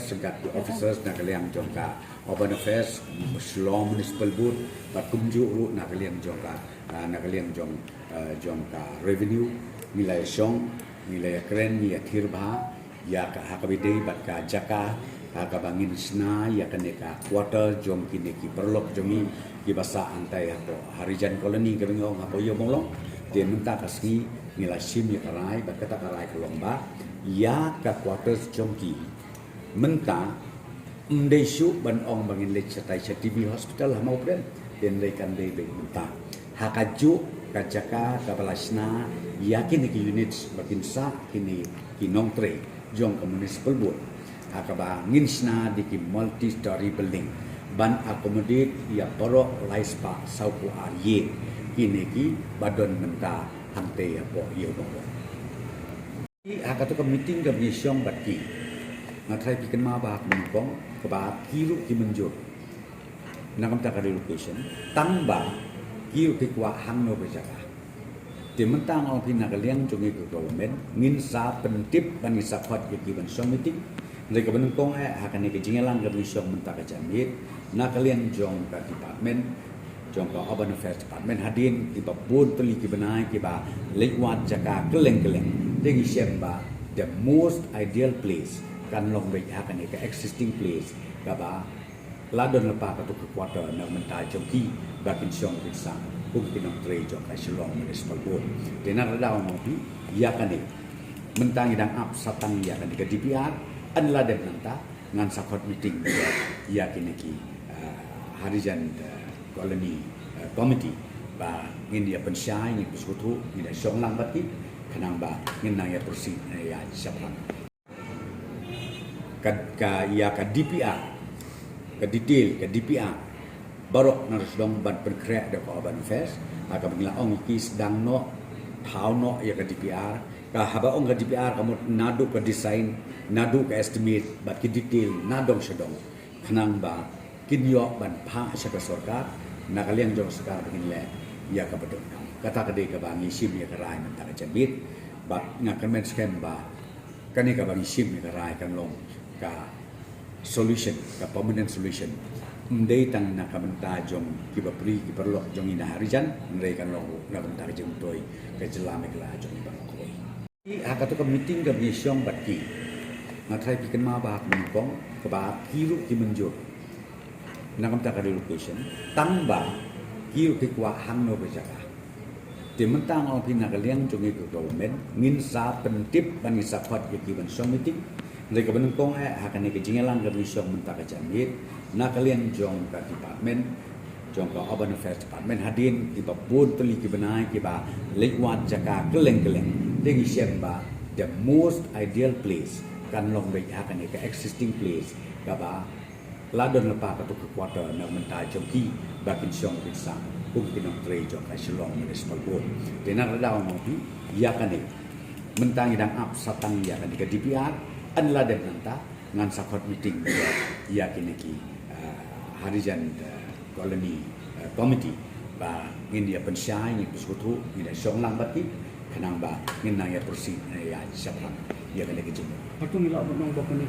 segat officers nak kalian jongka urban affairs Shillong municipal board bat kumju ru nak kalian jongka nak kalian jongka revenue nilai song nilai keren ni athirba ya ka hakabide bat ka jaka ka bangin sna ya kaneka quarter jom kini ki perlok jomi ki basa antai hapo harijan koloni kebengong hapo yo molong dia minta kasih nilai sim ya karai bat kata karai kelomba ya ka quarters jomki menta mdesu ban ong bangin le chatai TV hospital ha mau pren den le kan le be menta hakaju kajaka kabalasna yakin ki units bakin sa kini kinong tre jong municipal board hakaba nginsna di ki multi story building ban accommodate ya poro laispa sauku arye kini ki badon menta hante ya po yo bo agak tu meeting ke mesyong batki ngatrai bikin ma ba mengkong ke ba kiru ki menjur nakam tak ada location tamba kiru ki kwa hang no berjaga di mentang ong pina kalian jongi ke government ngin sa pentip ban ngisa khot ki ban syong meeting mereka benengkong akan ni ke jingelang ke mesyong menta ke jamit nak kalian jong ke department jong ke urban affairs department hadin ki ba bun tuli ki benai ki ba lekwat jaka keleng-keleng Degi Shemba, the most ideal place kan long baik akan ke existing place kaba ladon lepa ka quarter na menta joki bakin syong bisa bukti nom tre jok ka Shillong municipal board dena radaw mo bi ya kan ni mentang idang up satang ya kan ke DPR an laden nanta ngan sakot meeting ya kini ki harijan koloni committee ba ngin dia pensyai ni pisutu ni da syong lang bati kanang ba ngin nang ya kursi ya siapa ka ya ka DPR ka detail ka DPR barok na sedang ban perkrek de ko urban affairs aka bangla ong ki sedang no thau no ya ka DPR ka haba ong ka DPR kamu nadu ka design nadu ka estimate bat ki detail nadong sedong kanang ba kinyo ban pha saka sarkar na kalian jong sarkar begin le ya ka bedon kata kede ka bangi sim ya karai menta ka jabit ba ngakan men scam ba kani ka bangi sim ya karai kan long ka solution ka permanent solution ndai tang na ka menta jong ki ba pri ki perlo jong ina harijan ndai kan long na menta ka jong toy ka jelam ka la jong ba koi aka to ka meeting ka mesyong batki ngatrai bikin ma ba mengkong ka ba kiru ki menjur nakam ta ka location tamba kiru ki kwa hang no berjaga di mentang ong pina kalian jongi ke government ngin sa pentip ban ngisa khot ki ban syong meeting mereka benengkong akan ni ke jingelang ke mesyong menta ka jamit na kalian jong ka department jong ka urban affairs department hadin ki ba bun tuli ki benai ki ba lekwat jaka keleng-keleng degi Shemba the most ideal place kan long baik akan ni ke existing place ka ba ladon lepa ka quarter na menta joki bakin syong bisa bukti nom tre jok ka Shillong municipal board dena radaw mo bi ya kan ni mentang idang up satang ya kan ke DPR an laden nanta ngan sakot meeting ya kini ki harijan koloni committee ba ngin dia pensyai ni pisutu ni da syong lang bati kanang ba ngin nang ya kursi ya siapa ya kan ke jemu Patu nila mo nang bakon